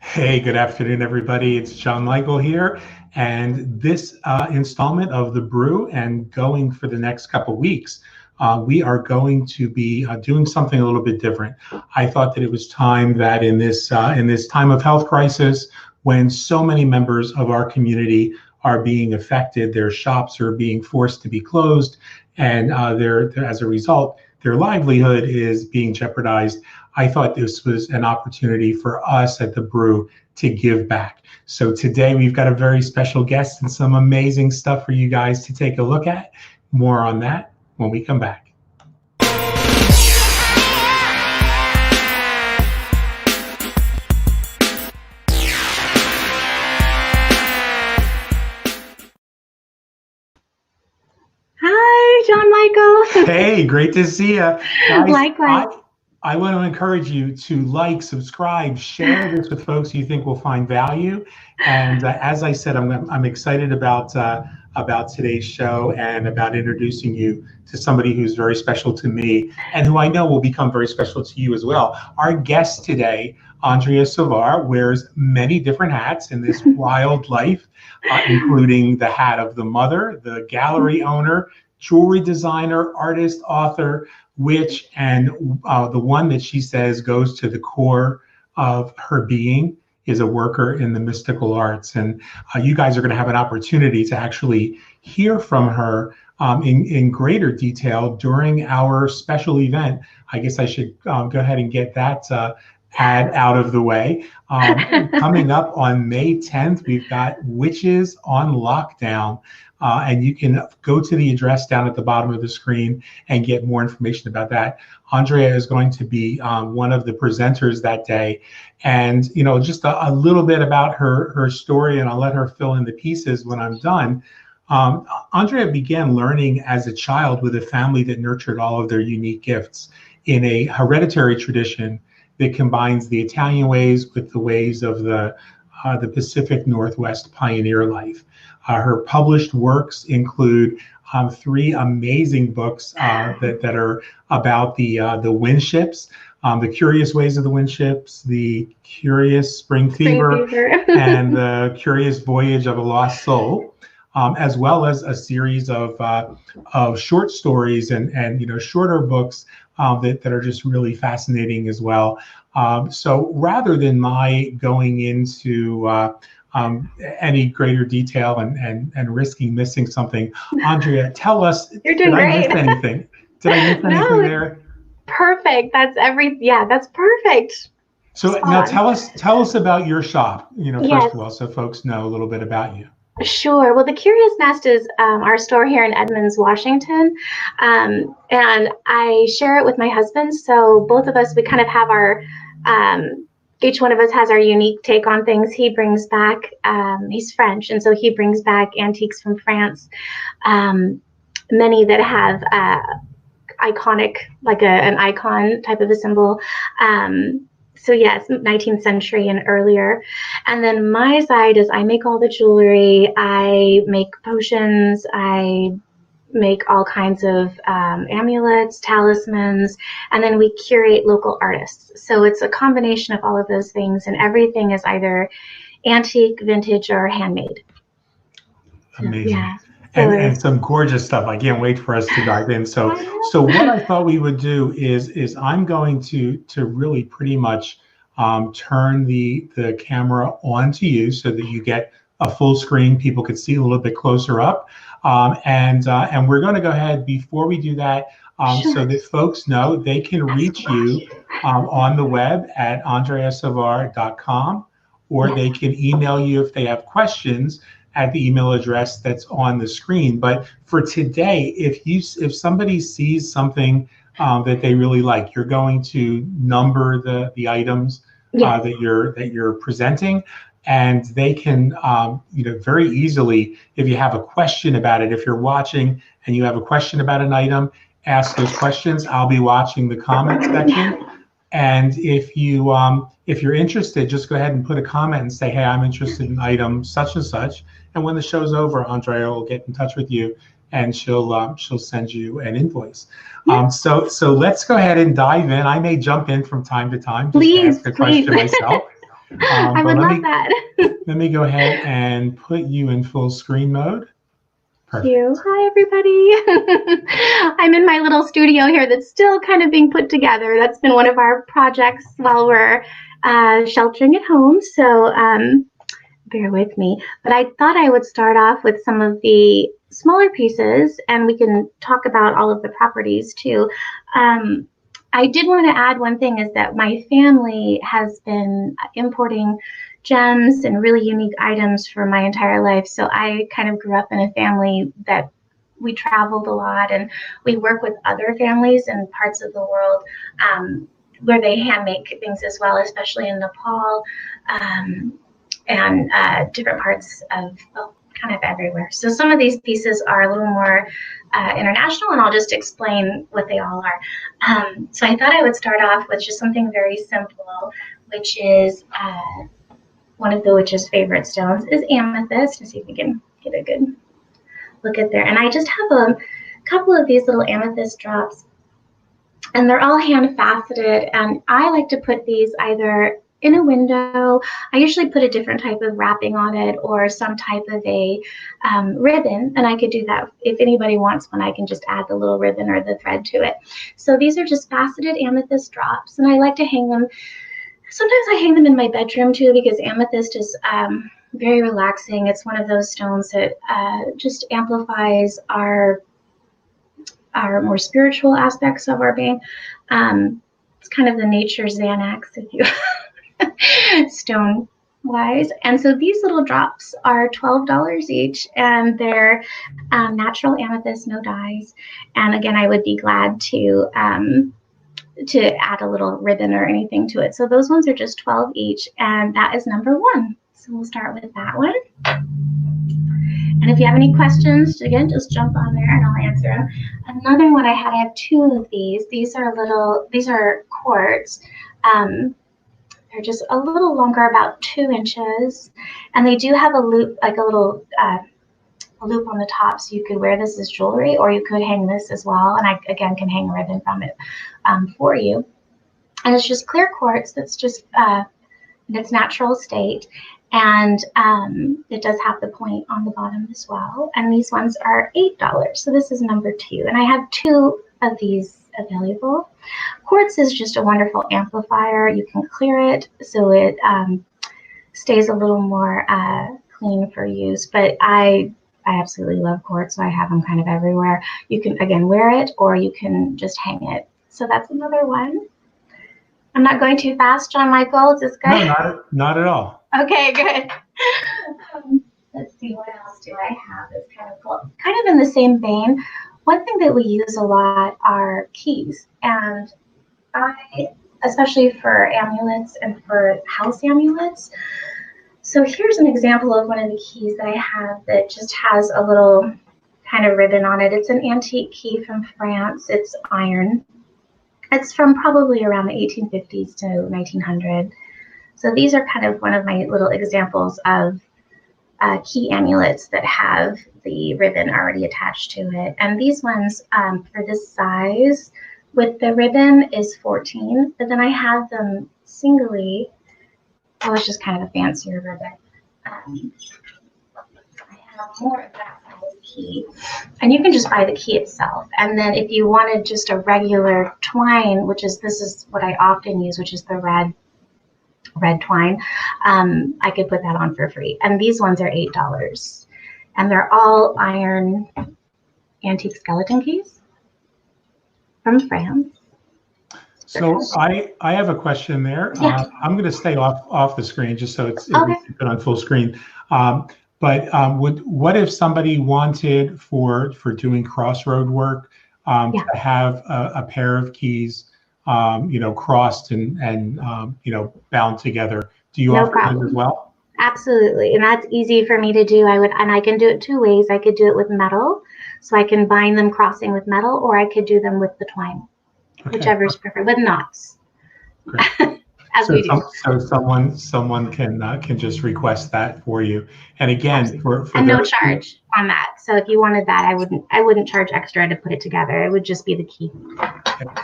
Hey, good afternoon, everybody. It's John Michael here, and this installment of the Brew, and going for the next couple weeks, we are going to be doing something a little bit different. I thought that it was time that in this time of health crisis, when so many members of our community are being affected, their shops are being forced to be closed, and as a result, their livelihood is being jeopardized. I thought this was an opportunity for us at the Brew to give back. So today we've got a very special guest and some amazing stuff for you guys to take a look at. More on that when we come back. Hi, John Michael. Hey, great to see you. Guys, Likewise. I want to encourage you to like, subscribe, share this with folks you think will find value. And as I said, I'm excited about today's show and about introducing you to somebody who's very special to me and who I know will become very special to you as well. Our guest today, Andrea Savar, wears many different hats in this wild life, including the hat of the mother, the gallery owner, jewelry designer, artist, author, witch, and the one that she says goes to the core of her being is a worker in the mystical arts. And you guys are going to have an opportunity to actually hear from her in greater detail during our special event. I guess I should go ahead and get that ad out of the way. Coming up on May 10th, we've got Witches on Lockdown. And you can go to the address down at the bottom of the screen and get more information about that. Andrea is going to be one of the presenters that day. And, you know, just a little bit about her story, and I'll let her fill in the pieces when I'm done. Andrea began learning as a child with a family that nurtured all of their unique gifts in a hereditary tradition that combines the Italian ways with the ways of the Pacific Northwest pioneer life. Her published works include 3 amazing books that are about the wind ships, the curious ways of the wind ships, the curious spring fever, and the curious voyage of a lost soul, as well as a series of short stories and shorter books that are just really fascinating as well. So rather than my going into any greater detail and risking missing something, Andrea, tell us, You're doing great. I miss anything? Did I miss anything there? Perfect. That's perfect. So now tell us about your shop, Yes. First of all, so folks know a little bit about you. Sure. Well, the Curious Nest is our store here in Edmonds, Washington, and I share it with my husband. So both of us, we kind of have our each one of us has our unique take on things. He brings back, he's French, and so he brings back antiques from France, many that have iconic, like an icon type of a symbol. So yes, 19th century and earlier. And then my side is I make all the jewelry, I make potions, I make all kinds of amulets, talismans, and then we curate local artists. So it's a combination of all of those things, and everything is either antique, vintage, or handmade. Amazing. Yeah. And some gorgeous stuff. I can't wait for us to dive in. So what I thought we would do is I'm going to really pretty much turn the camera on to you so that you get a full screen. People could see a little bit closer up. And we're going to go ahead before we do that, so that folks know they can reach you on the web at andreasavar.com, or they can email you if they have questions at the email address that's on the screen. But for today, if somebody sees something that they really like, you're going to number the items that you're presenting. And they can, very easily, if you have a question about it, if you're watching and you have a question about an item, ask those questions. I'll be watching the comment section. And if you're interested, just go ahead and put a comment and say, hey, I'm interested in item such and such. And when the show's over, Andrea will get in touch with you and she'll send you an invoice. So let's go ahead and dive in. I may jump in from time to time just to ask a question myself. I would love that. Let me go ahead and put you in full screen mode. Perfect. Hi, everybody. I'm in my little studio here that's still kind of being put together. That's been one of our projects while we're sheltering at home. So bear with me. But I thought I would start off with some of the smaller pieces, and we can talk about all of the properties too. I did want to add one thing, is that my family has been importing gems and really unique items for my entire life. So I kind of grew up in a family that we traveled a lot, and we work with other families in parts of the world where they hand make things as well, especially in Nepal and different parts of, well, kind of everywhere. So some of these pieces are a little more international, and I'll just explain what they all are. So I thought I would start off with just something very simple, which is one of the witch's favorite stones is amethyst. Let's see if we can get a good look at there. And I just have a couple of these little amethyst drops, and they're all hand faceted. And I like to put these either in a window. I usually put a different type of wrapping on it, or some type of a ribbon, and I could do that. If anybody wants one, I can just add the little ribbon or the thread to it. So these are just faceted amethyst drops, and I like to hang them. Sometimes I hang them in my bedroom too, because amethyst is very relaxing. It's one of those stones that just amplifies our more spiritual aspects of our being. It's kind of the nature Xanax, if you stone wise. And so these little drops are $12 each, and they're natural amethyst, no dyes. And again, I would be glad to add a little ribbon or anything to it. So those ones are just 12 each, and that is number 1. So we'll start with that one. And if you have any questions, again, just jump on there and I'll answer them. Another one I have 2 of these. These are quartz. They're just a little longer, about 2 inches, and they do have a loop, like a little loop on the top, so you could wear this as jewelry, or you could hang this as well. And I, again, can hang a ribbon from it for you. And it's just clear quartz that's just in its natural state. And it does have the point on the bottom as well. And these ones are $8. So this is number 2. And I have 2 of these available. Quartz is just a wonderful amplifier. You can clear it so it stays a little more clean for use. But I absolutely love quartz, so I have them kind of everywhere. You can, again, wear it, or you can just hang it. So that's another one. I'm not going too fast, John Michael. Is this good? No, not at all. Okay, good. Let's see, what else do I have that's kind of cool? Kind of in the same vein, one thing that we use a lot are keys. And especially for amulets and for house amulets. So here's an example of one of the keys that I have that just has a little kind of ribbon on it. It's an antique key from France. It's iron. It's from probably around the 1850s to 1900. So these are kind of one of my little examples of key amulets that have the ribbon already attached to it. And these ones for this size with the ribbon is 14, but then I have them singly. Oh, it's just kind of a fancier ribbon. I have more of that size key. And you can just buy the key itself. And then if you wanted just a regular twine, this is what I often use, which is the red twine, I could put that on for free. And these ones are $8. And they're all iron antique skeleton keys from France. So I have a question there. Yeah. I'm going to stay off the screen just so it's Okay. put on full screen. But what if somebody wanted for doing crossroad work to have a pair of keys, crossed and bound together? Do you offer those as well? Absolutely, and that's easy for me to do. I can do it 2 ways. I could do it with metal, so I can bind them crossing with metal, or I could do them with the twine, whichever is preferred, with knots. Great. So someone can just request that for you. And again, for no charge. on that. So if you wanted that, I wouldn't charge extra to put it together. It would just be the key.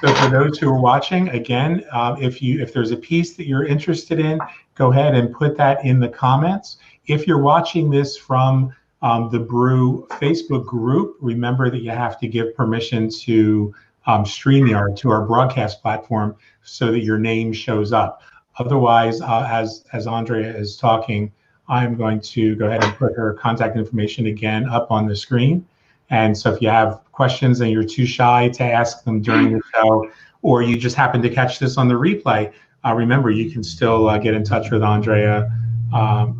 So for those who are watching, again, if there's a piece that you're interested in, go ahead and put that in the comments. If you're watching this from the Brew Facebook group, remember that you have to give permission to StreamYard, to our broadcast platform, so that your name shows up. Otherwise, as Andrea is talking, I'm going to go ahead and put her contact information again up on the screen. And so if you have questions and you're too shy to ask them during the show, or you just happen to catch this on the replay, remember, you can still get in touch with Andrea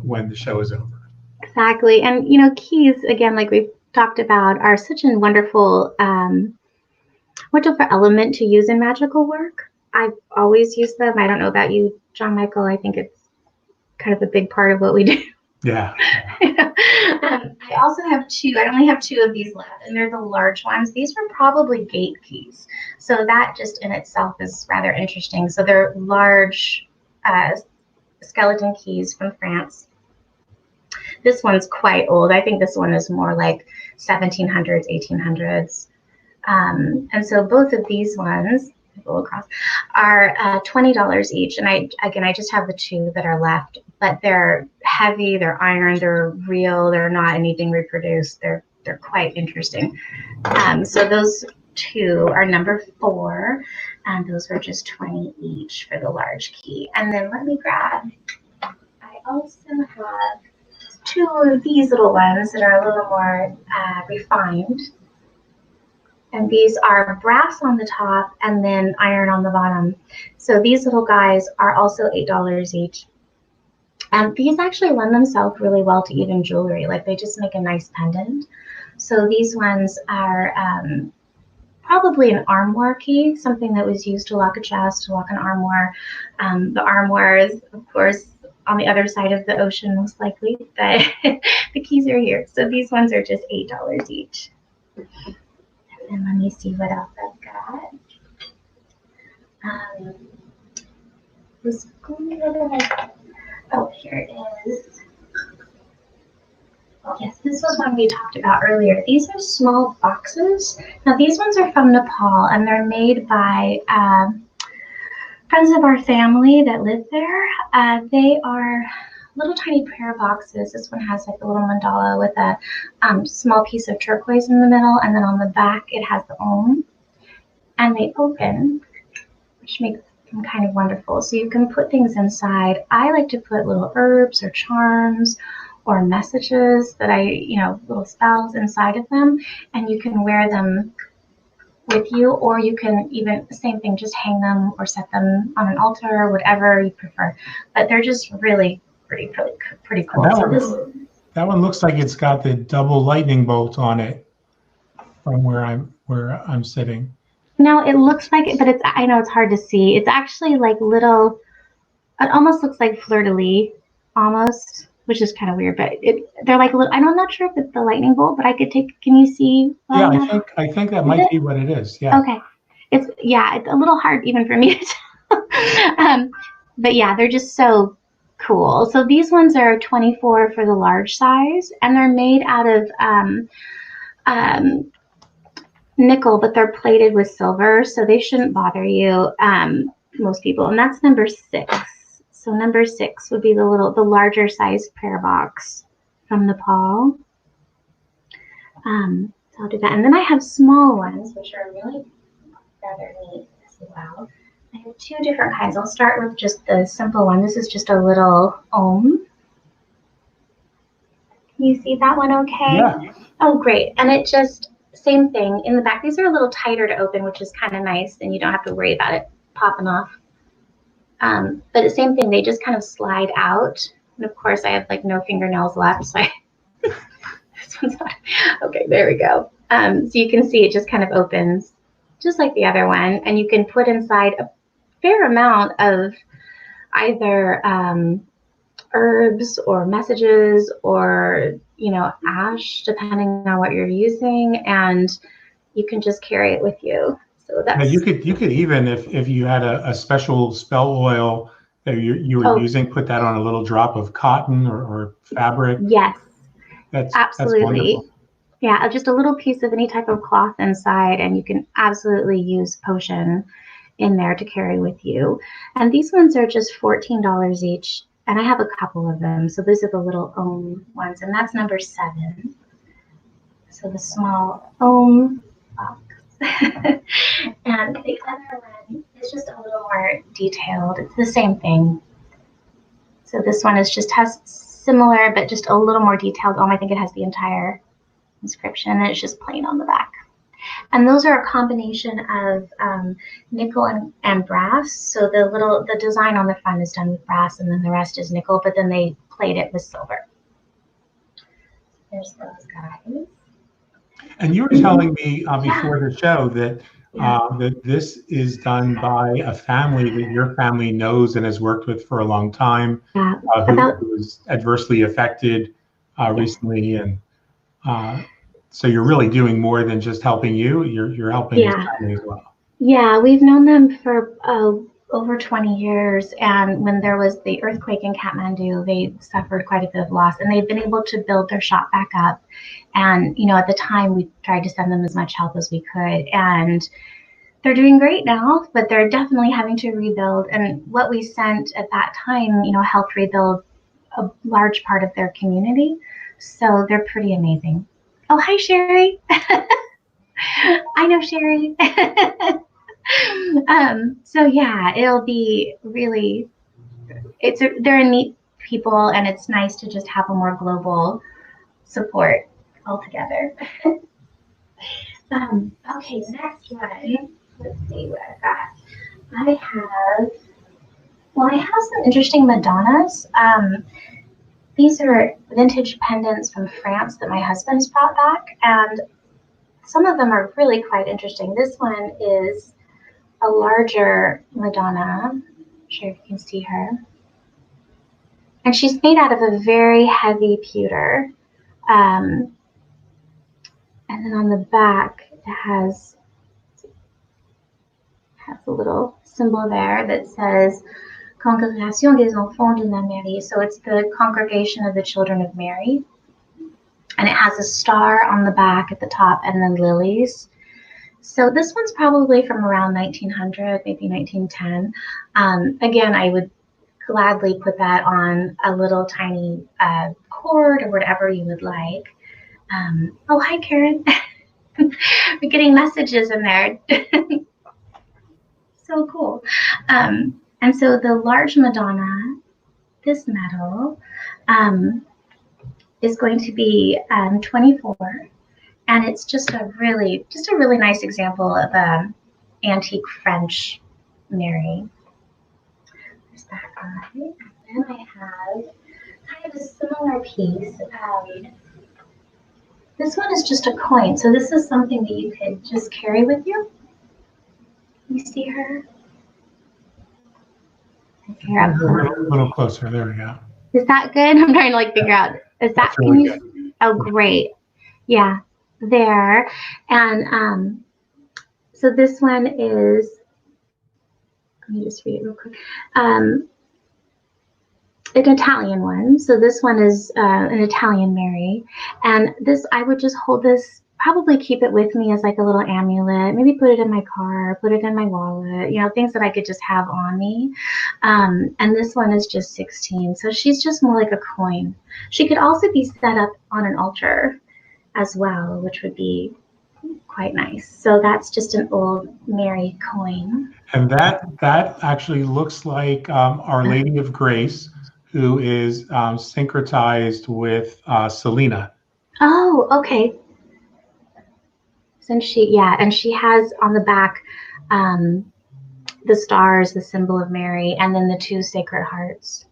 when the show is over. Exactly. And, keys, again, like we've talked about, are such a wonderful element to use in magical work. I've always used them. I don't know about you, John Michael. I think it's kind of a big part of what we do. Yeah. I also have two. I only have two of these left, and they're the large ones. These were probably gate keys. So that just in itself is rather interesting. So they're large skeleton keys from France. This one's quite old. I think this one is more like 1700s, 1800s. And so both of these ones, go across, are $20 each. And I just have the two that are left, but they're heavy, they're iron, they're real, they're not anything reproduced. They're quite interesting. So those two are number 4, and those were just 20 each for the large key. And then let me grab, I also have 2 of these little ones that are a little more refined. And these are brass on the top and then iron on the bottom. So these little guys are also $8 each. And these actually lend themselves really well to even jewelry. Like they just make a nice pendant. So these ones are probably an armoire key, something that was used to lock a chest, to lock an armoire. The armoire is, of course, on the other side of the ocean, most likely. But the keys are here. So these ones are just $8 each. And let me see what else I've got. Oh, here it is. Oh, yes, this was one we talked about earlier. These are small boxes. Now, these ones are from Nepal, and they're made by friends of our family that live there. They are little tiny prayer boxes. This one has like a little mandala with a small piece of turquoise in the middle, and then on the back it has the Om. And they open, which makes them kind of wonderful. So you can put things inside. I like to put little herbs or charms or messages that little spells inside of them, and you can wear them with you, or you can even, same thing, just hang them or set them on an altar, whatever you prefer. But they're just really pretty cool. That one looks like it's got the double lightning bolt on it from where I'm sitting. No, it looks like it, but I know it's hard to see. It's actually like little, it almost looks like fleur-de-lis, almost, which is kind of weird, but they're like little, I'm not sure if it's the lightning bolt, but can you see? Yeah, I think that might be what it is. Yeah. Okay. It's a little hard even for me to tell. But yeah, they're just so cool. So these ones are 24 for the large size, and they're made out of nickel, but they're plated with silver, so they shouldn't bother you, most people. And that's number 6. So number 6 would be the larger size prayer box from Nepal. So I'll do that. And then I have small ones, which are really rather neat as well. I have 2 different kinds. I'll start with just the simple one. This is just a little Om. Can you see that one okay? Yeah. Oh, great. And it just, same thing in the back. These are a little tighter to open, which is kind of nice, and you don't have to worry about it popping off. But the same thing, they just kind of slide out. And of course, I have like no fingernails left, so this one's not. Okay, there we go. So you can see it just kind of opens just like the other one, and you can put inside a fair amount of either herbs or messages or ash, depending on what you're using, and you can just carry it with you. So that's, now you could even, if you had a special spell oil that you were using, put that on a little drop of cotton or fabric. Yes, that's absolutely. wonderful. Yeah, just a little piece of any type of cloth inside, and you can absolutely use potion in there to carry with you. And these ones are just $14 each, and I have a couple of them. So these are the little ohm ones, and that's number 7. So the small ohm box. And the other one is just a little more detailed. It's the same thing. So this one is just has similar, but just a little more detailed ohm. I think it has the entire inscription, and it's just plain on the back. And those are a combination of nickel and brass. So the design on the front is done with brass, and then the rest is nickel, but then they plate it with silver. There's those guys. And you were telling me before the show that that this is done by a family that your family knows and has worked with for a long time, who was adversely affected recently, and so you're really doing more than just helping you. You're helping this family as well. Yeah, we've known them for over 20 years, and when there was the earthquake in Kathmandu, they suffered quite a bit of loss, and they've been able to build their shop back up. And at the time, we tried to send them as much help as we could, and they're doing great now, but they're definitely having to rebuild. And what we sent at that time, helped rebuild a large part of their community. So they're pretty amazing. Oh, hi, Sherry. I know Sherry. So yeah, it'll be really, they're a neat people, and it's nice to just have a more global support altogether. Okay, next one. Let's see what I've got. I have some interesting Madonnas. These are vintage pendants from France that my husband's brought back, and some of them are really quite interesting. This one is a larger Madonna. I'm sure if you can see her. And she's made out of a very heavy pewter. And then on the back, it has a little symbol there that says Congregation des Enfants de la Mairie. So it's the Congregation of the Children of Mary. And it has a star on the back at the top, and then lilies. So this one's probably from around 1900, maybe 1910. Again, I would gladly put that on a little tiny cord or whatever you would like. Oh, hi, Karen. We're getting messages in there. So cool. And so the large Madonna, this metal, is going to be 24, and it's just a really nice example of antique French Mary. There's that guy. And then I have kind of a similar piece. This one is just a coin, so this is something that you could just carry with you. You see her? Here, a little closer. There we go. Is that good? I'm trying to figure out. Is that really good? Oh, great. Yeah, there. And so this one is, let me just read it real quick. An Italian one. So this one is an Italian Mary. And this, I would just hold this, probably keep it with me as a little amulet, maybe put it in my car, put it in my wallet, things that I could just have on me. And this one is just 16. So she's just more like a coin. She could also be set up on an altar as well, which would be quite nice. So that's just an old Mary coin. And that actually looks like Our Lady of Grace, who is syncretized with Selena. Oh, okay. And she has on the back the stars, the symbol of Mary, and then the 2 sacred hearts.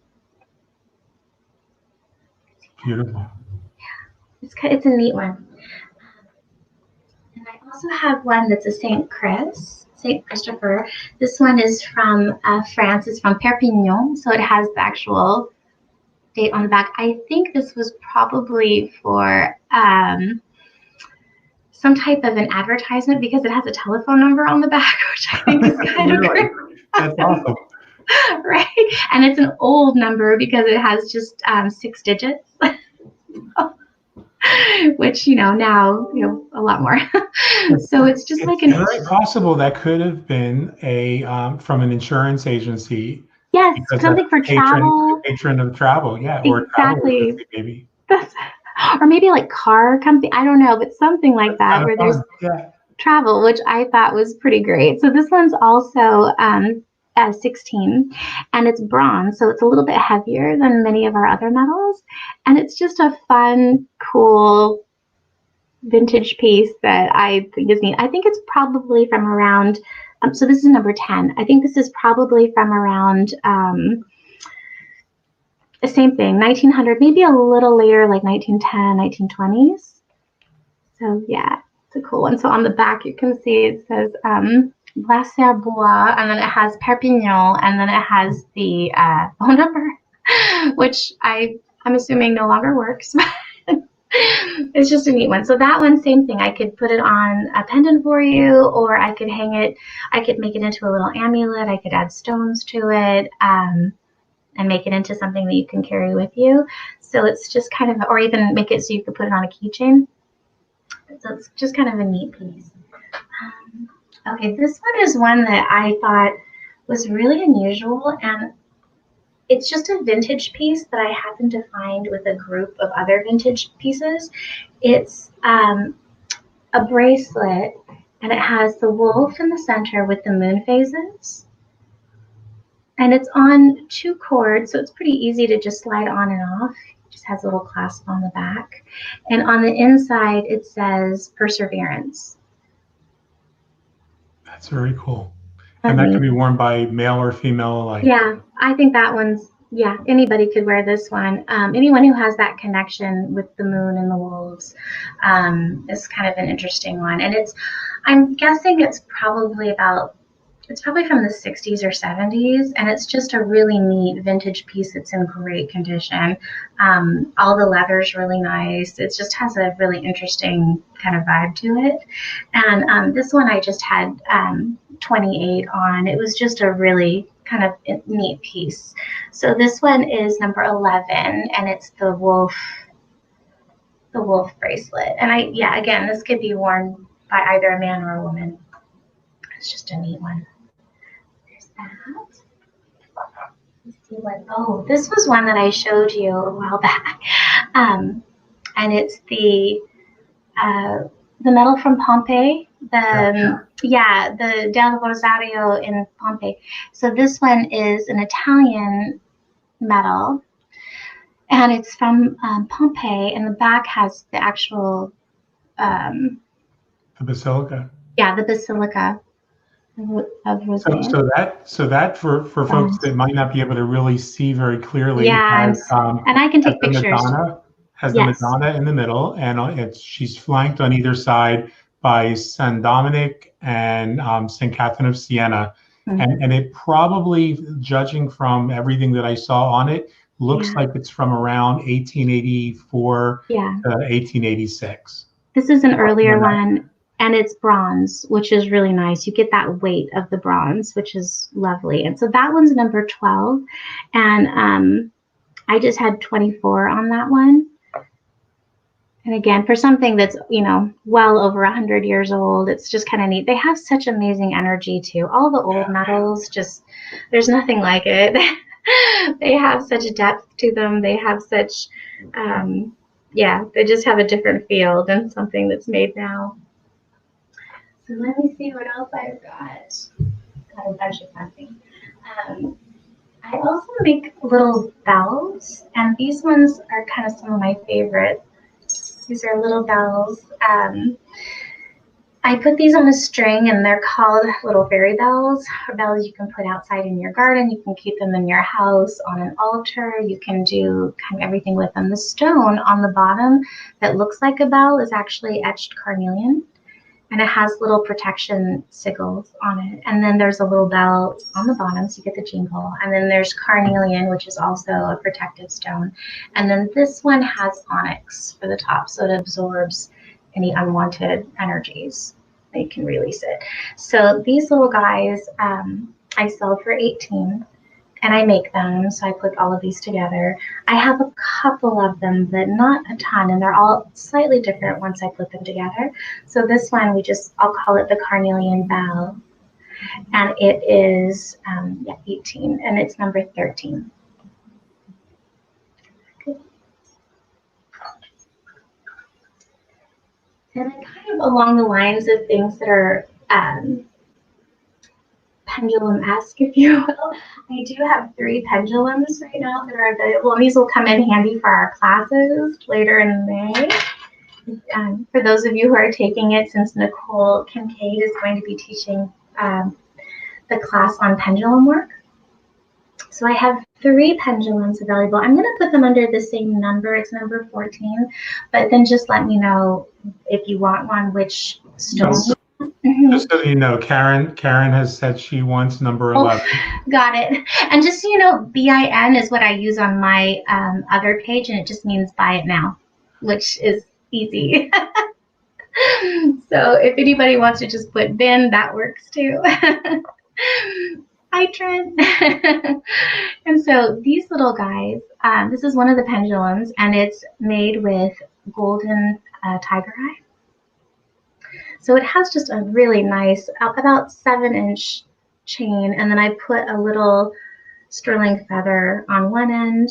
Beautiful. Yeah, it's a neat one. And I also have one that's a Saint Christopher. This one is from France. It's from Perpignan, so it has the actual date on the back. I think this was probably for some type of an advertisement, because it has a telephone number on the back, which I think is kind of great. That's awesome. Right? And it's an old number because it has just 6 digits. which, now, a lot more. So it's just like It's very possible that could have been a from an insurance agency. Yes, Because something for travel. patron of travel, yeah, or travel Exactly. agency maybe. Or maybe like car company, I don't know, but something like that where there's travel, which I thought was pretty great. So this one's also 16, and it's bronze, so it's a little bit heavier than many of our other metals, and it's just a fun, cool vintage piece that I think is neat. I think it's probably from around, so this is number 10. I think this is probably from around the same thing, 1900, maybe a little later, like 1910, 1920s. So yeah, it's a cool one. So on the back, you can see it says Bois, and then it has Perpignan, and then it has the phone number, which I'm assuming no longer works. It's just a neat one. So that one, same thing. I could put it on a pendant for you, or I could hang it. I could make it into a little amulet. I could add stones to it, and make it into something that you can carry with you. So it's just kind of, or even make it so you could put it on a keychain. So it's just kind of a neat piece. Okay, this one is one that I thought was really unusual, and it's just a vintage piece that I happened to find with a group of other vintage pieces. It's a bracelet, and it has the wolf in the center with the moon phases. And it's on 2 cords, so it's pretty easy to just slide on and off. It just has a little clasp on the back. And on the inside, it says perseverance. That's very cool. And that can be worn by male or female alike. Yeah, I think that one's, yeah, anybody could wear this one. Anyone who has that connection with the moon and the wolves is kind of an interesting one. And I'm guessing it's probably from the 60s or 70s, and it's just a really neat vintage piece. It's in great condition. All the leather's really nice. It just has a really interesting kind of vibe to it. And this one I just had 28 on. It was just a really kind of neat piece. So this one is number 11, and it's the wolf bracelet. And again, this could be worn by either a man or a woman. It's just a neat one. There's that. Let's see what, this was one that I showed you a while back. And it's the metal from Pompeii, the Del Rosario in Pompeii. So this one is an Italian metal, and it's from Pompeii, and the back has the actual the basilica. Yeah, the basilica of Rosario. So that for folks that might not be able to really see very clearly, and I can take pictures. The Madonna in the middle, and she's flanked on either side by San Dominic and St. Catherine of Siena. Mm-hmm. And it probably, judging from everything that I saw on it, looks like it's from around 1884 to 1886. This is an earlier one, and it's bronze, which is really nice. You get that weight of the bronze, which is lovely. And so that one's number 12, and I just had 24 on that one. And again, for something that's, well over 100 years old, it's just kind of neat. They have such amazing energy too. All the old metals, there's nothing like it. They have such depth to them. They have such, they just have a different feel than something that's made now. So let me see what else I've got. Got a bunch of fun things. I also make little bells, and these ones are kind of some of my favorite. These are little bells. I put these on a string, and they're called little fairy bells, or bells you can put outside in your garden. You can keep them in your house on an altar. You can do kind of everything with them. The stone on the bottom that looks like a bell is actually etched carnelian, and it has little protection sigils on it. And then there's a little bell on the bottom, so you get the jingle. And then there's carnelian, which is also a protective stone. And then this one has onyx for the top, so it absorbs any unwanted energies. They can release it. So these little guys, I sell for 18. and I make them. So I put all of these together. I have a couple of them, but not a ton, and they're all slightly different once I put them together. So this one, I'll call it the Carnelian Bell, and it is 18, and it's number 13. And then kind of along the lines of things that are pendulum-esque, if you will, I do have 3 pendulums right now that are available, and these will come in handy for our classes later in May. For those of you who are taking it, since Nicole Kincaid is going to be teaching the class on pendulum work. So I have 3 pendulums available. I'm going to put them under the same number. It's number 14, but then just let me know if you want one, which stone. Just so you know, Karen has said she wants number 11. Oh, got it. And just so you know, BIN is what I use on my other page, and it just means buy it now, which is easy. So if anybody wants to just put bin, that works too. Hi, Trent. And so these little guys, this is one of the pendulums, and it's made with golden tiger eye. So it has just a really nice, about 7-inch chain, and then I put a little sterling feather on one end.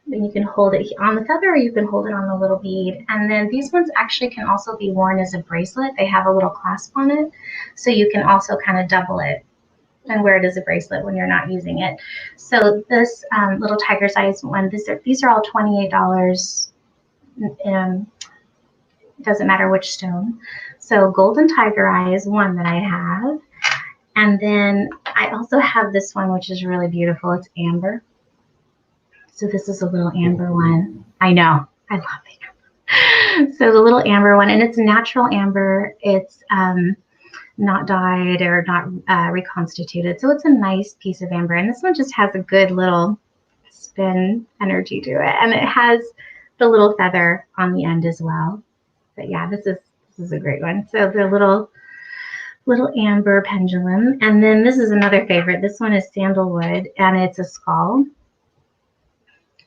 Then you can hold it on the feather, or you can hold it on the little bead. And then these ones actually can also be worn as a bracelet. They have a little clasp on it, so you can also kind of double it and wear it as a bracelet when you're not using it. So this little tiger size one, these are all $28. Doesn't matter which stone. So golden tiger eye is one that I have. And then I also have this one, which is really beautiful. It's amber. So this is a little amber one. I know, I love amber. So the little amber one, and it's natural amber. It's not dyed or not reconstituted. So it's a nice piece of amber. And this one just has a good little spin energy to it. And it has the little feather on the end as well. But yeah, this is a great one. So the little amber pendulum. And then this is another favorite. This one is sandalwood, and it's a skull,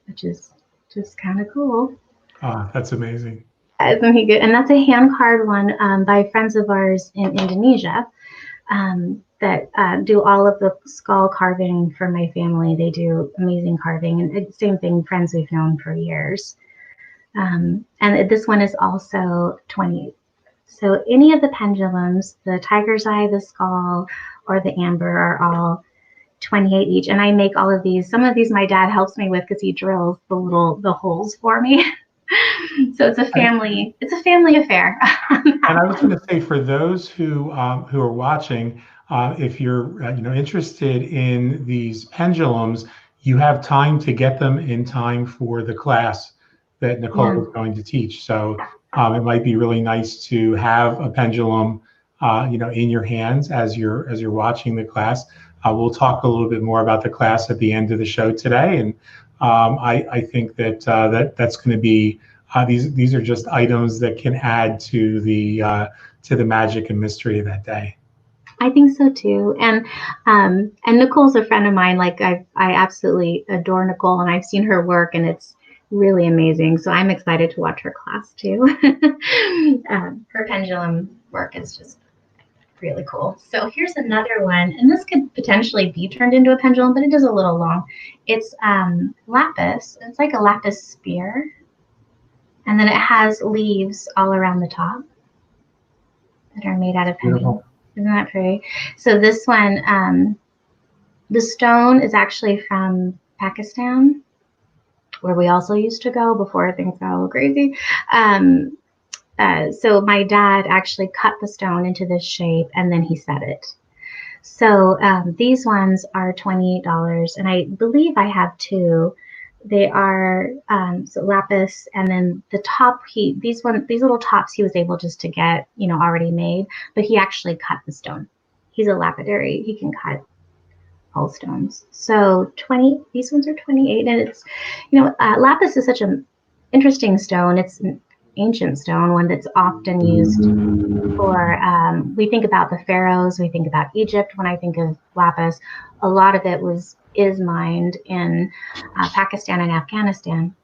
which is just kind of cool. Oh, that's amazing. Isn't he good? And that's a hand carved one by friends of ours in Indonesia that do all of the skull carving for my family. They do amazing carving, and same thing, friends we've known for years. And this one is also 20. So any of the pendulums, the tiger's eye, the skull, or the amber are all 28 each. And I make all of these. Some of these my dad helps me with because he drills the holes for me. So it's a family affair. And I was going to say, for those who are watching, if you're interested in these pendulums, you have time to get them in time for the class that Nicole is going to teach. So it might be really nice to have a pendulum, in your hands as you're watching the class. We'll talk a little bit more about the class at the end of the show today, and I think that that's going to be these are just items that can add to the magic and mystery of that day. I think so too, and Nicole's a friend of mine. Like I absolutely adore Nicole, and I've seen her work, and it's really amazing. So I'm excited to watch her class too. Her pendulum work is just really cool. So here's another one, and this could potentially be turned into a pendulum, but it is a little long. It's lapis. It's like a lapis spear, and then it has leaves all around the top that are made out of pendulum. Isn't that pretty? So this one, the stone is actually from Pakistan, where we also used to go before things got a little crazy. So my dad actually cut the stone into this shape, and then he set it. So these ones are $28, and I believe I have 2. They are so lapis, and then the top, these little tops he was able just to get already made, but he actually cut the stone. He's a lapidary. He can cut all stones. So these ones are 28, and it's lapis is such an interesting stone. It's an ancient stone, one that's often used for we think about the pharaohs, we think about Egypt. When I think of lapis, a lot of it was is mined in Pakistan and Afghanistan.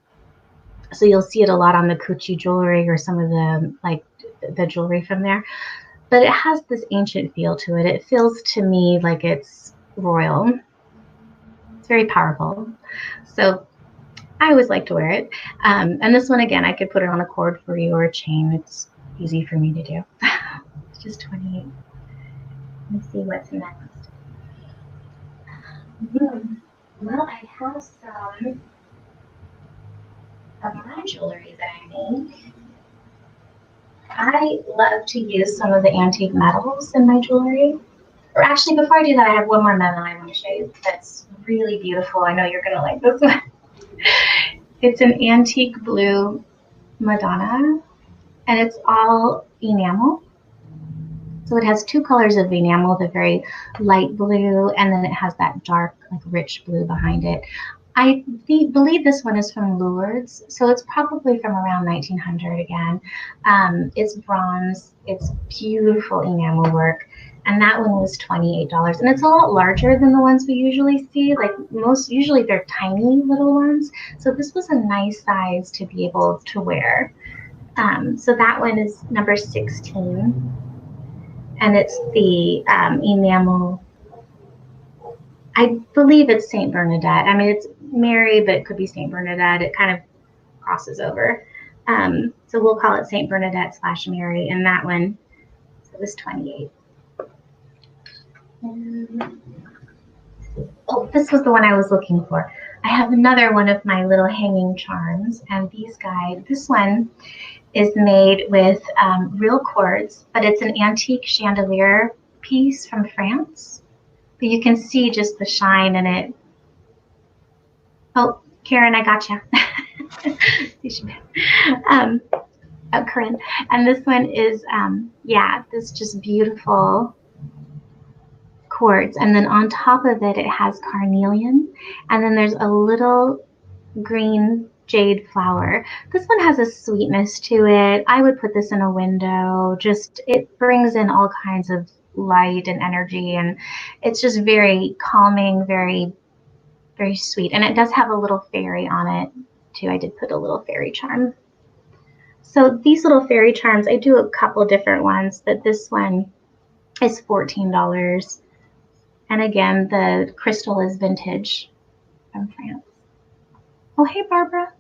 So you'll see it a lot on the Kuchi jewelry or some of the jewelry from there. But it has this ancient feel to it. It feels to me like it's royal. It's very powerful. So I always like to wear it. And this one, again, I could put it on a cord for you or a chain. It's easy for me to do. It's just 28. Let's see what's next. Well, I have some of my jewelry that I make. I love to use some of the antique metals in my jewelry. Or actually, before I do that, I have one more metal I want to show you that's really beautiful. I know you're going to like this one. It's an antique blue Madonna, and it's all enamel. So it has two colors of enamel, the very light blue, and then it has that dark, like rich blue behind it. I believe this one is from Lourdes, so it's probably from around 1900 again. It's bronze, it's beautiful enamel work, and that one was $28. And it's a lot larger than the ones we usually see. Like usually they're tiny little ones. So this was a nice size to be able to wear. So that one is number 16. And it's the enamel. I believe it's Saint Bernadette. I mean, it's Mary, but it could be Saint Bernadette. It kind of crosses over. So we'll call it Saint Bernadette / Mary. And that one, so it was 28. Oh, this was the one I was looking for. I have another one of my little hanging charms. And these guys, this one is made with real quartz, but it's an antique chandelier piece from France. But you can see just the shine in it. Oh, Karen, I gotcha. Oh, Corinne. And this one is, this just beautiful quartz. And then on top of it, it has carnelian. And then there's a little green jade flower. This one has a sweetness to it. I would put this in a window. Just, it brings in all kinds of light and energy, and it's just very calming, very, very sweet. And it does have a little fairy on it too. I did put a little fairy charm. So these little fairy charms, I do a couple different ones, but this one is $14. And again, the crystal is vintage from France. Oh, hey, Barbara.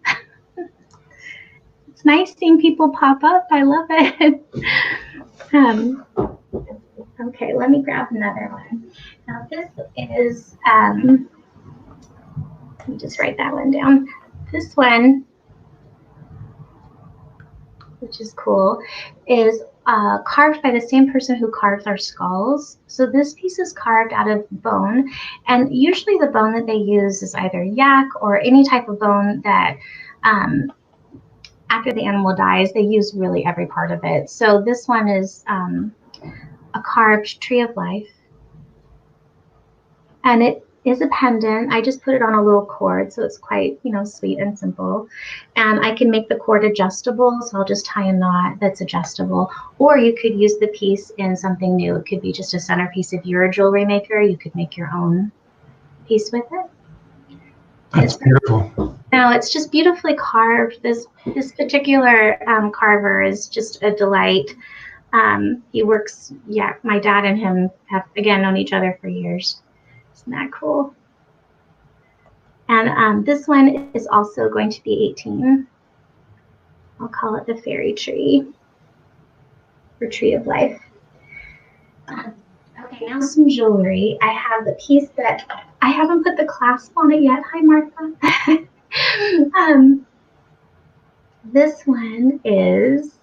It's nice seeing people pop up. I love it. Okay, let me grab another one. Now this is, let me just write that one down. This one, which is cool, is carved by the same person who carves our skulls. So this piece is carved out of bone, and usually the bone that they use is either yak or any type of bone that after the animal dies, they use really every part of it. So this one is a carved tree of life, and it is a pendant. I just put it on a little cord, so it's quite, sweet and simple. And I can make the cord adjustable, so I'll just tie a knot that's adjustable. Or you could use the piece in something new. It could be just a centerpiece. If you're a jewelry maker, you could make your own piece with it. That's beautiful. Now it's just beautifully carved. This particular carver is just a delight. He works, my dad and him have, again, known each other for years. Isn't that cool? And this one is also going to be 18. I'll call it the fairy tree, or tree of life. Okay, now some jewelry. I have the piece that I haven't put the clasp on it yet. Hi, Martha. This one is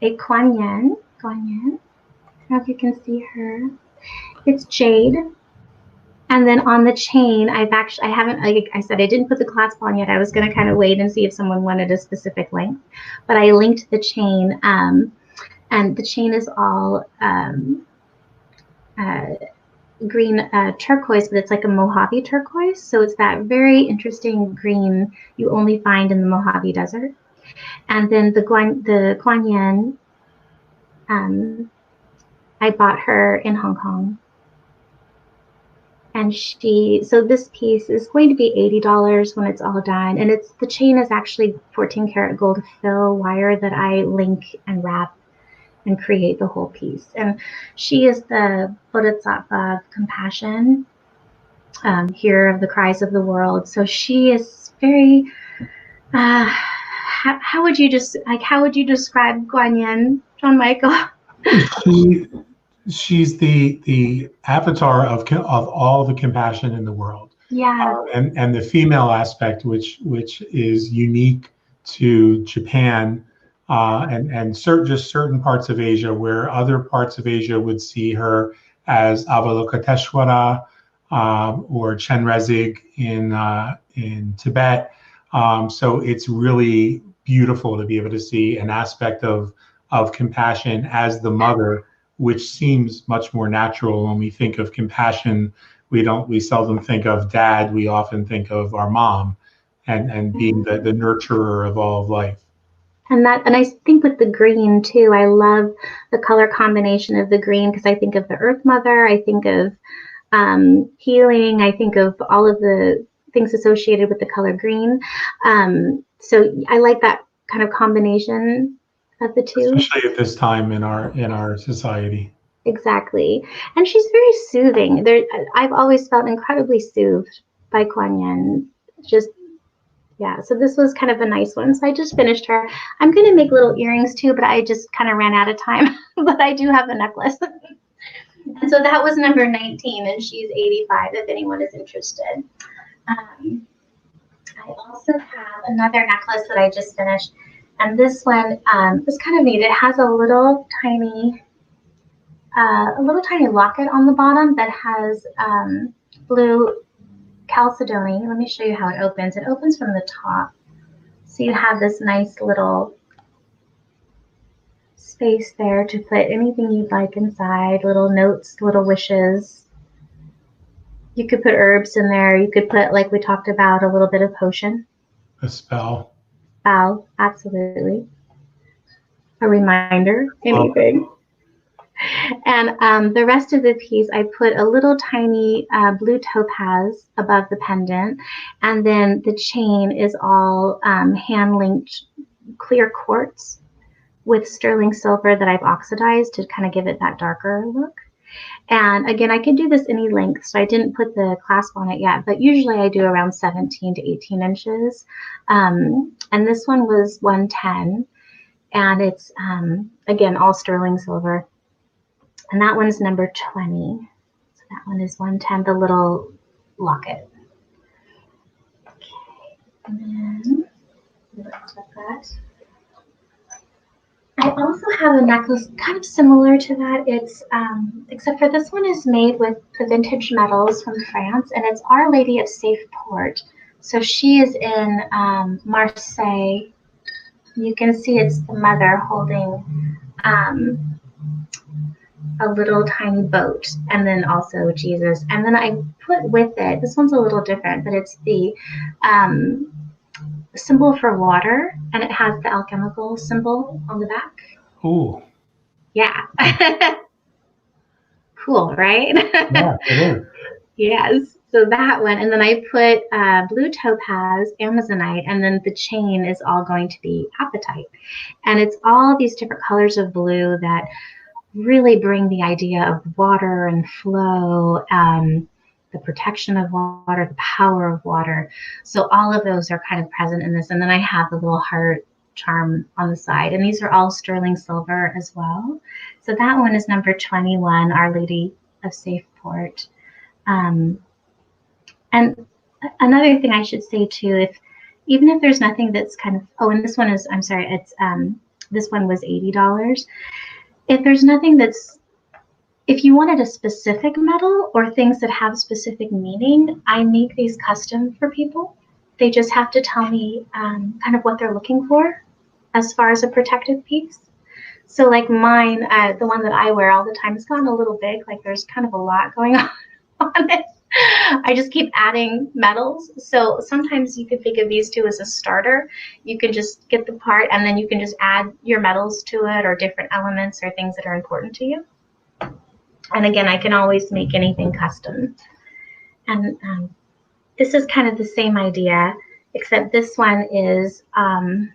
a Quan Yin. I don't know if you can see her. It's jade. And then on the chain, I haven't, like I said, I didn't put the clasp on yet. I was going to kind of wait and see if someone wanted a specific length. But I linked the chain, and the chain is all green turquoise, but it's like a Mojave turquoise. So it's that very interesting green you only find in the Mojave Desert. And then the Quan Yin, I bought her in Hong Kong. And so this piece is going to be $80 when it's all done. And the chain is actually 14 karat gold fill wire that I link and wrap and create the whole piece. And she is the Bodhisattva of compassion, hearer of the cries of the world. So she is very, how would you describe Guan Yin, John Michael? She's the avatar of all the compassion in the world. Yeah. And the female aspect, which is unique to Japan, and just certain parts of Asia, where other parts of Asia would see her as Avalokiteshvara, or Chenrezig in Tibet. So it's really beautiful to be able to see an aspect of compassion as the mother, which seems much more natural. When we think of compassion, we seldom think of dad. We often think of our mom, and being the nurturer of all of life. And I think with the green too, I love the color combination of the green, because I think of the Earth Mother, I think of healing, I think of all of the things associated with the color green. So I like that kind of combination of the two, especially at this time in our society. Exactly. And she's very soothing. I've always felt incredibly soothed by Kuan Yin. Yeah, so this was kind of a nice one. So I just finished her. I'm going to make little earrings too, but I just kind of ran out of time. But I do have a necklace. And so that was number 19, and she's 85 if anyone is interested. I also have another necklace that I just finished. And this one is kind of neat. It has a little tiny locket on the bottom that has blue chalcedony. Let me show you how it opens. It opens from the top. So you have this nice little space there to put anything you'd like inside, little notes, little wishes. You could put herbs in there. You could put, like we talked about, a little bit of potion. A spell. Spell, absolutely. A reminder, anything. And the rest of the piece, I put a little tiny blue topaz above the pendant, and then the chain is all hand-linked clear quartz with sterling silver that I've oxidized to kind of give it that darker look. And again, I can do this any length, so I didn't put the clasp on it yet, but usually I do around 17 to 18 inches. And this one was 110, and it's, again, all sterling silver. And that one's number 20. So that one is 110, the little locket. Okay, and then let's put that. I also have a necklace kind of similar to that. It's except for this one is made with the vintage metals from France, and it's Our Lady of Safe Port. So she is in Marseille. You can see it's the mother holding a little tiny boat, and then also Jesus. And then I put with it, this one's a little different, but it's the symbol for water, and it has the alchemical symbol on the back. Ooh. Yeah. Cool, right? Yeah, it is. Yes. So that one, and then I put blue topaz, amazonite, and then the chain is all going to be apatite. And it's all these different colors of blue that really bring the idea of water and flow, the protection of water, the power of water. So all of those are kind of present in this. And then I have the little heart charm on the side. And these are all sterling silver as well. So that one is number 21, Our Lady of Safe Port. And another thing I should say too, even if there's nothing that's kind of, and this one is, I'm sorry, it's this one was $80. If there's nothing if you wanted a specific metal or things that have specific meaning, I make these custom for people. They just have to tell me kind of what they're looking for as far as a protective piece. So like mine, the one that I wear all the time, has gotten a little big. Like there's kind of a lot going on it. I just keep adding metals. So sometimes you can think of these two as a starter. You can just get the part and then you can just add your metals to it or different elements or things that are important to you. And again, I can always make anything custom. And this is kind of the same idea, except this one is Our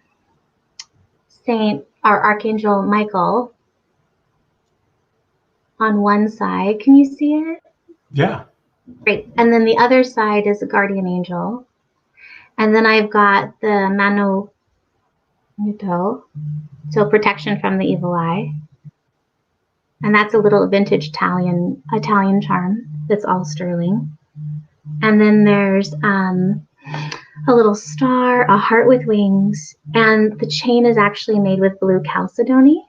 Archangel Michael on one side. Can you see it? Yeah. Great. And then the other side is a guardian angel. And then I've got the Mano Muto, so protection from the evil eye. And that's a little vintage Italian charm that's all sterling. And then there's a little star, a heart with wings, and the chain is actually made with blue chalcedony.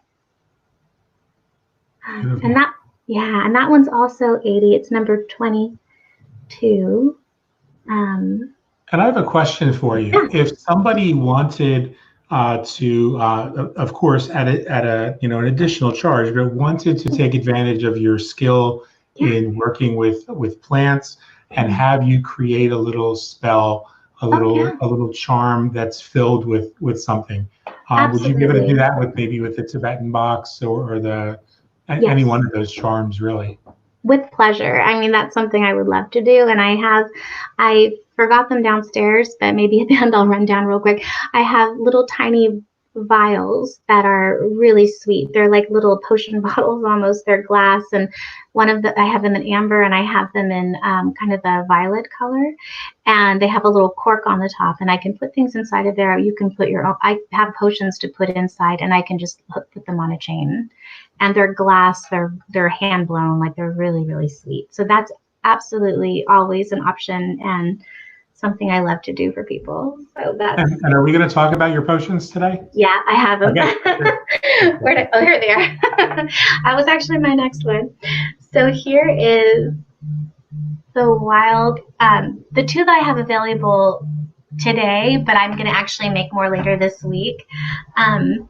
And that one's also 80. It's number 22. And I have a question for you. Yeah. If somebody wanted to, of course, at a an additional charge, but wanted to take advantage of your skill in working with plants and have you create a little spell, a little charm that's filled with something, would you be able to do that with the Tibetan box or the any one of those charms, really? With pleasure. I mean, that's something I would love to do. And I forgot them downstairs, but maybe at the end I'll run down real quick. I have little tiny vials that are really sweet. They're like little potion bottles almost. They're glass. And I have them in amber and I have them in kind of the violet color. And they have a little cork on the top and I can put things inside of there. You can put your own, I have potions to put inside and I can just put them on a chain. And they're glass, they're hand blown, like they're really, really sweet. So that's absolutely always an option and something I love to do for people. So that's. And are we going to talk about your potions today? Yeah, I have them. Okay. Here they are. That was actually my next one. So here is the wild, the two that I have available today, but I'm going to actually make more later this week. And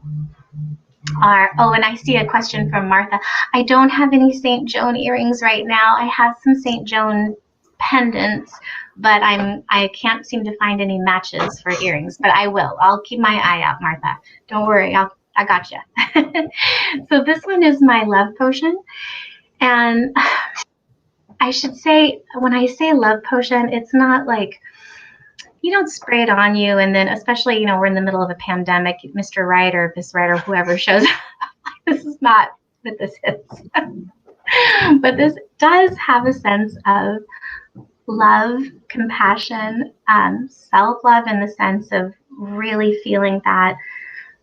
I see a question from Martha. I don't have any St. Joan earrings right now. I have some St. Joan pendants, but I can't seem to find any matches for earrings, but I will. I'll keep my eye out, Martha. Don't worry. I got you. So this one is my love potion. And I should say, when I say love potion, it's not like, you don't spray it on you and then, especially, we're in the middle of a pandemic, Mr. Right or Miss Right or whoever shows up. This is not what this is. But this does have a sense of love, compassion, self-love in the sense of really feeling that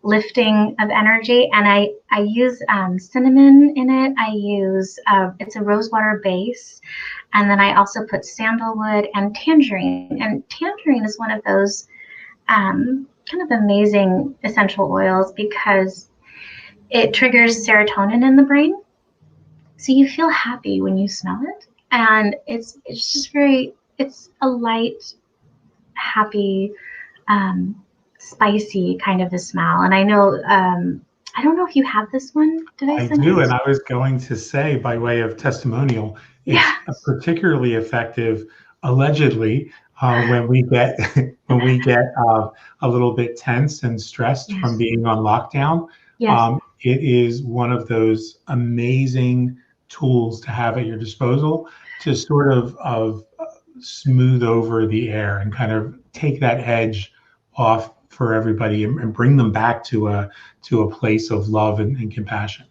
lifting of energy. And I use cinnamon in it. I use, it's a rosewater base. And then I also put sandalwood and tangerine. And tangerine is one of those kind of amazing essential oils because it triggers serotonin in the brain. So you feel happy when you smell it. And it's just it's a light, happy, spicy kind of a smell. And I know, I don't know if you have this one. Did I send do, it? and I was going to say, by way of testimonial, it's particularly effective, allegedly, when we get a little bit tense and stressed from being on lockdown. It is one of those amazing tools to have at your disposal to sort of smooth over the air and kind of take that edge off for everybody and bring them back to a place of love and compassion.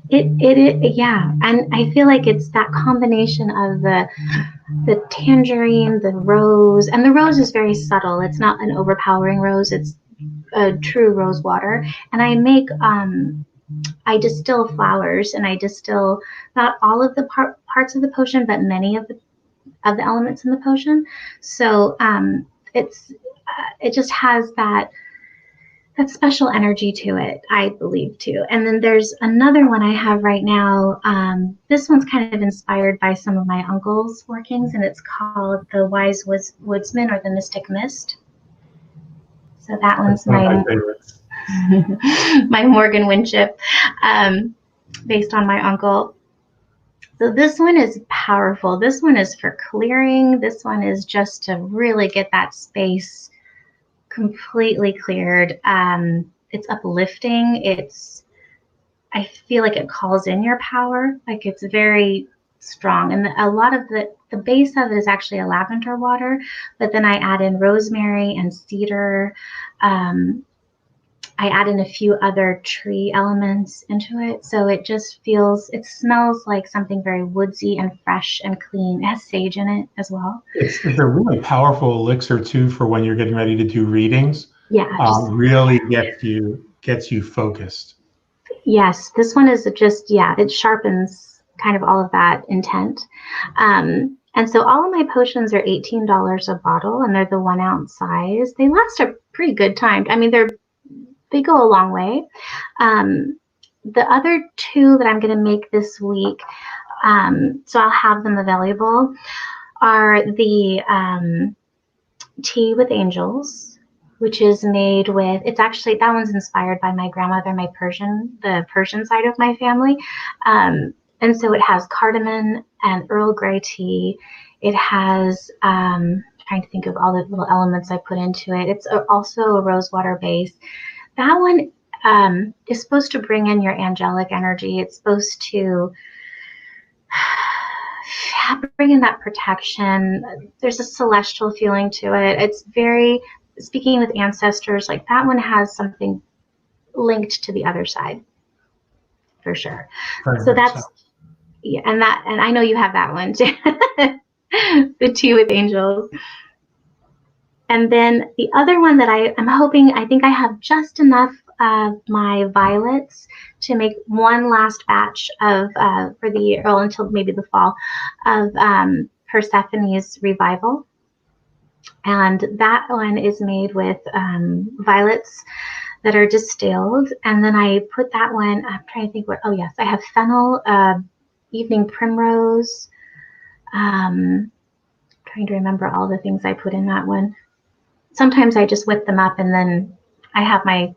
Yeah, and I feel like it's that combination of the tangerine, the rose, and the rose is very subtle. It's not an overpowering rose. It's a true rose water. And I distill flowers, and I distill not all of the parts of the potion, but many of the elements in the potion. So it just has that special energy to it, I believe, too. And then there's another one I have right now. This one's kind of inspired by some of my uncle's workings, and it's called the Wise Woodsman or the Mystic Mist. So that one's my favorites. my Morgan Winship, based on my uncle. So this one is powerful. This one is for clearing. This one is just to really get that space completely cleared. It's uplifting. I feel like it calls in your power. Like it's very strong. And a lot of the the base of it is actually a lavender water, but then I add in rosemary and cedar. I add in a few other tree elements into it. So it just it smells like something very woodsy and fresh and clean. It has sage in it as well. It's a really powerful elixir too for when you're getting ready to do readings. Yeah. Really gets you focused. Yes, this one is just, it sharpens kind of all of that intent. And so all of my potions are $18 a bottle, and they're the 1 ounce size. They last a pretty good time. I mean, they go a long way. The other 2 that I'm going to make this week, so I'll have them available, are the tea with angels, which is made with, it's actually, that one's inspired by my grandmother, the Persian side of my family. And so it has cardamom and Earl Grey tea. It has, trying to think of all the little elements I put into it. It's also a rosewater base. That one is supposed to bring in your angelic energy. It's supposed to bring in that protection. There's a celestial feeling to it. It's very, speaking with ancestors, like that one has something linked to the other side, for sure. So that's, yeah, and I know you have that one too. The tea with angels. And then the other one that I'm hoping, I think I have just enough of my violets to make one last batch of, for the year, or until maybe the fall, of Persephone's Revival. And that one is made with violets that are distilled. And then I put that one, I'm trying to think what, oh yes, I have fennel, evening primrose. Trying to remember all the things I put in that one. Sometimes I just whip them up and then I have my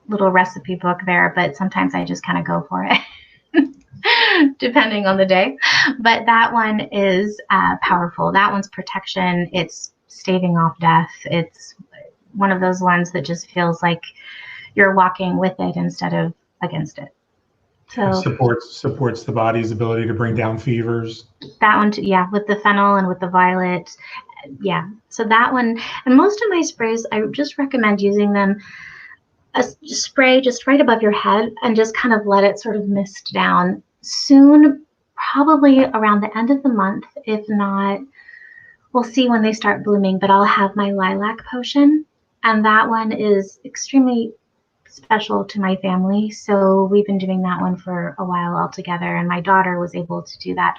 little recipe book there, but sometimes I just kind of go for it, depending on the day. But that one is powerful. That one's protection. It's staving off death. It's one of those ones that just feels like you're walking with it instead of against it. So supports the body's ability to bring down fevers. That one too, yeah, with the fennel and with the violet. Yeah, so that one, and most of my sprays, I just recommend using them a spray just right above your head and just kind of let it sort of mist down. Soon, probably around the end of the month, if not, we'll see when they start blooming, but I'll have my lilac potion, and that one is extremely special to my family. So we've been doing that one for a while all together, and my daughter was able to do that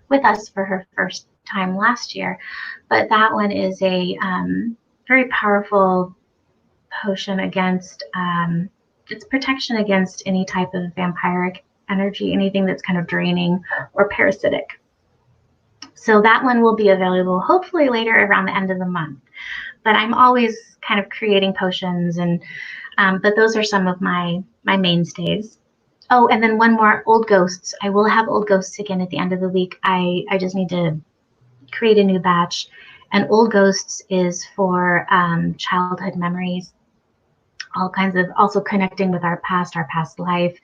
with us for her first time last year. But that one is a very powerful potion against, it's protection against any type of vampiric energy, anything that's kind of draining or parasitic. So that one will be available hopefully later around the end of the month. But I'm always kind of creating potions, and but those are some of my mainstays. Oh, and then one more, Old Ghosts. I will have Old Ghosts again at the end of the week. I just need to create a new batch. And Old Ghosts is for childhood memories, all kinds of, also connecting with our past life.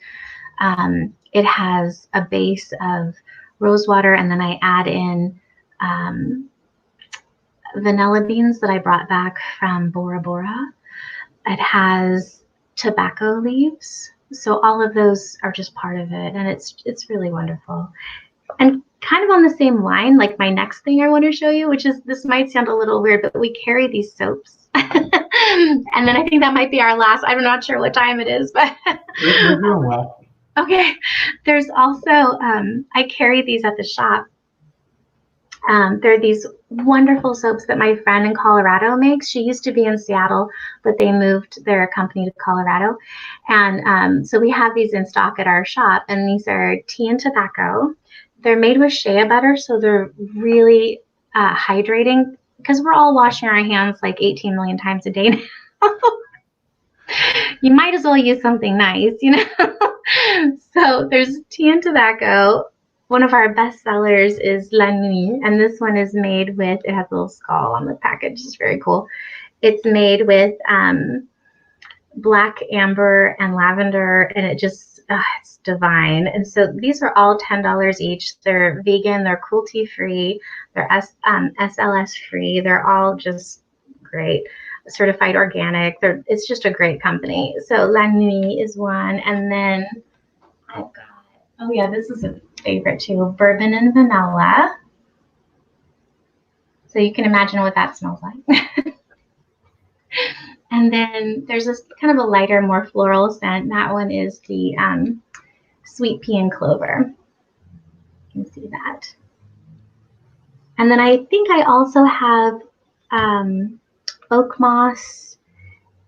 It has a base of rosewater, and then I add in vanilla beans that I brought back from Bora Bora. It has tobacco leaves. So all of those are just part of it, and it's really wonderful. And kind of on the same line, like my next thing I want to show you, which is, this might sound a little weird, but we carry these soaps. And then I think that might be our last, I'm not sure what time it is, but we're doing well. Okay. There's also, I carry these at the shop. They're these wonderful soaps that my friend in Colorado makes. She used to be in Seattle, but they moved their company to Colorado. And so we have these in stock at our shop, and these are tea and tobacco. They're made with shea butter, so they're really hydrating, because we're all washing our hands like 18 million times a day now. You might as well use something nice, you know? So there's tea and tobacco. One of our best sellers is La Nuit, and this one is made with, it has a little skull on the package. It's very cool. It's made with black amber and lavender, and it just it's divine. And so these are all $10 each. They're vegan, they're cruelty free, they're SLS free. They're all just great, certified organic. It's just a great company. So La Nuit is one, and then I've got, oh yeah, this is a favorite too, bourbon and vanilla. So you can imagine what that smells like. And then there's this kind of a lighter, more floral scent. That one is the sweet pea and clover. You can see that. And then I think I also have oak moss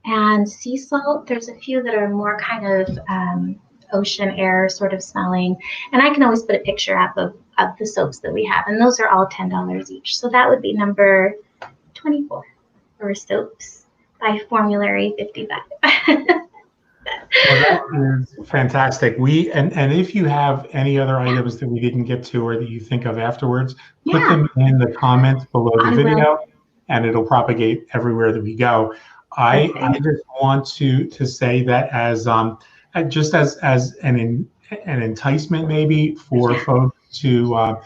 and sea salt. There's a few that are more kind of ocean air sort of smelling. And I can always put a picture up of the soaps that we have. And those are all $10 each. So that would be number 24 for soaps by Formulary 55. Well, that is fantastic. And if you have any other items that we didn't get to or that you think of afterwards, put them in the comments below the video, and it'll propagate everywhere that we go. I just want to say that as just as an enticement maybe for folks to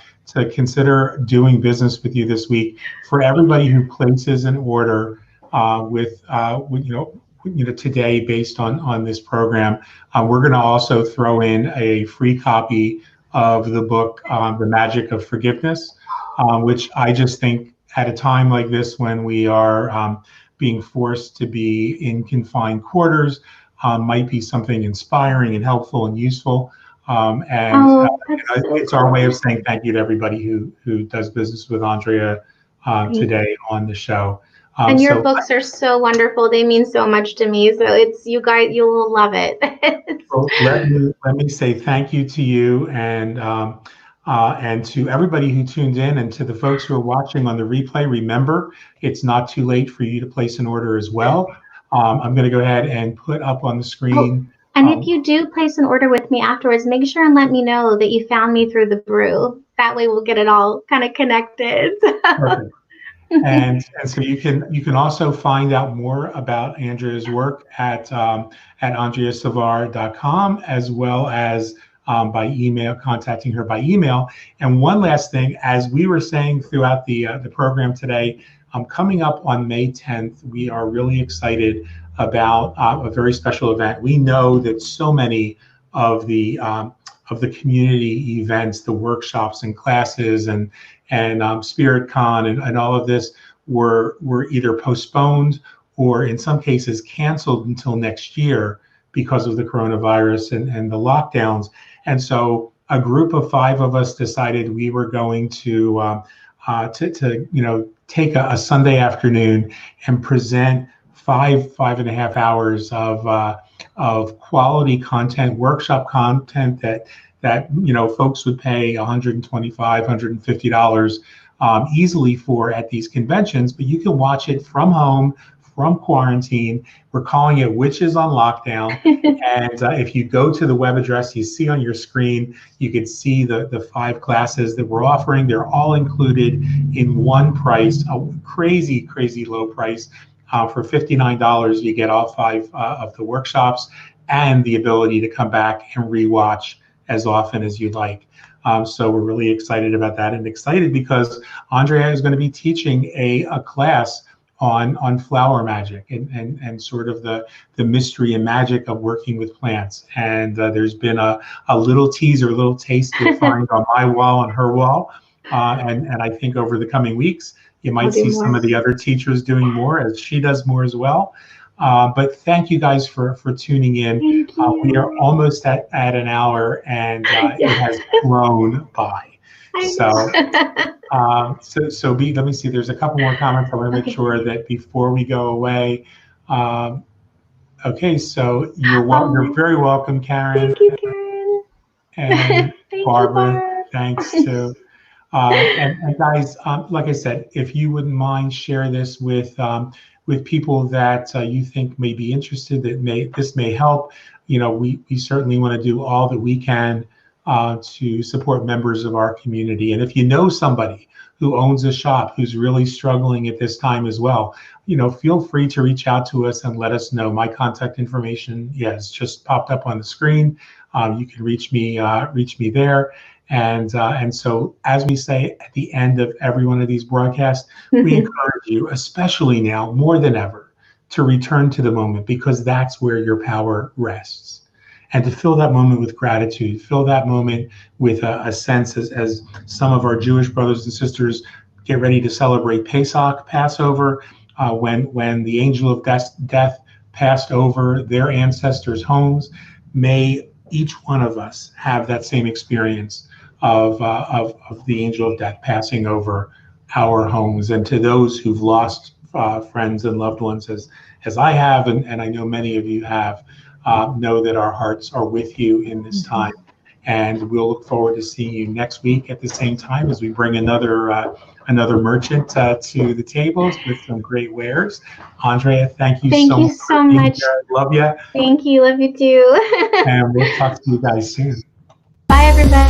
consider doing business with you this week. For everybody who places an order with today based on this program, we're going to also throw in a free copy of the book The Magic of Forgiveness, which I just think at a time like this when we are being forced to be in confined quarters might be something inspiring and helpful and useful. It's our way of saying thank you to everybody who does business with Andrea today on the show. And your books are so wonderful. They mean so much to me. So it's you guys, you'll love it. Well, let me say thank you to you and to everybody who tuned in, and to the folks who are watching on the replay. Remember, it's not too late for you to place an order as well. I'm going to go ahead and put up on the screen. And if you do place an order with me afterwards, make sure and let me know that you found me through the Brew. That way we'll get it all kind of connected. Perfect. And so you can also find out more about Andrea's work at andreasavar.com, as well as by email, contacting her by email. And one last thing, as we were saying throughout the program today, coming up on May 10th, we are really excited about a very special event. We know that so many of the community events, the workshops and classes and Spirit Con and all of this were either postponed or in some cases canceled until next year because of the coronavirus and the lockdowns. And so a group of 5 of us decided we were going to take a Sunday afternoon and present 5.5 hours of quality content, workshop content that folks would pay $125, $150 easily for at these conventions, but you can watch it from home, from quarantine. We're calling it Witches on Lockdown. And if you go to the web address you see on your screen, you can see the 5 classes that we're offering. They're all included in one price, a crazy, crazy low price. For $59, you get all 5 of the workshops and the ability to come back and rewatch as often as you'd like. So we're really excited about that, and excited because Andrea is going to be teaching a class on flower magic and sort of the mystery and magic of working with plants. And there's been a little teaser, a little taste you'll find on my wall, on her wall. And I think over the coming weeks, you might see some of the other teachers doing more as she does more as well. But thank you guys for tuning in. We are almost at an hour, and it has flown by. So let me see. There's a couple more comments. I want to make sure that before we go away. Okay, so you're very welcome, Karen. Thank you, Karen. And Barbara, thanks too. And guys, like I said, if you wouldn't mind, share this with people that you think may be interested, that this may help. We certainly want to do all that we can to support members of our community. And if you know somebody who owns a shop who's really struggling at this time as well, feel free to reach out to us and let us know. My contact information, has just popped up on the screen. You can reach me there. And so, as we say at the end of every one of these broadcasts, we encourage you, especially now more than ever, to return to the moment, because that's where your power rests. And to fill that moment with gratitude, fill that moment with a sense, as some of our Jewish brothers and sisters get ready to celebrate Pesach, Passover, when the angel of death passed over their ancestors' homes. May each one of us have that same experience of the angel of death passing over our homes. And to those who've lost friends and loved ones, as I have, and I know many of you have, know that our hearts are with you in this time. And we'll look forward to seeing you next week at the same time as we bring another merchant to the tables with some great wares. Andrea, thank you so much. Love you. Thank you. Love you too. And we'll talk to you guys soon. Bye, everybody.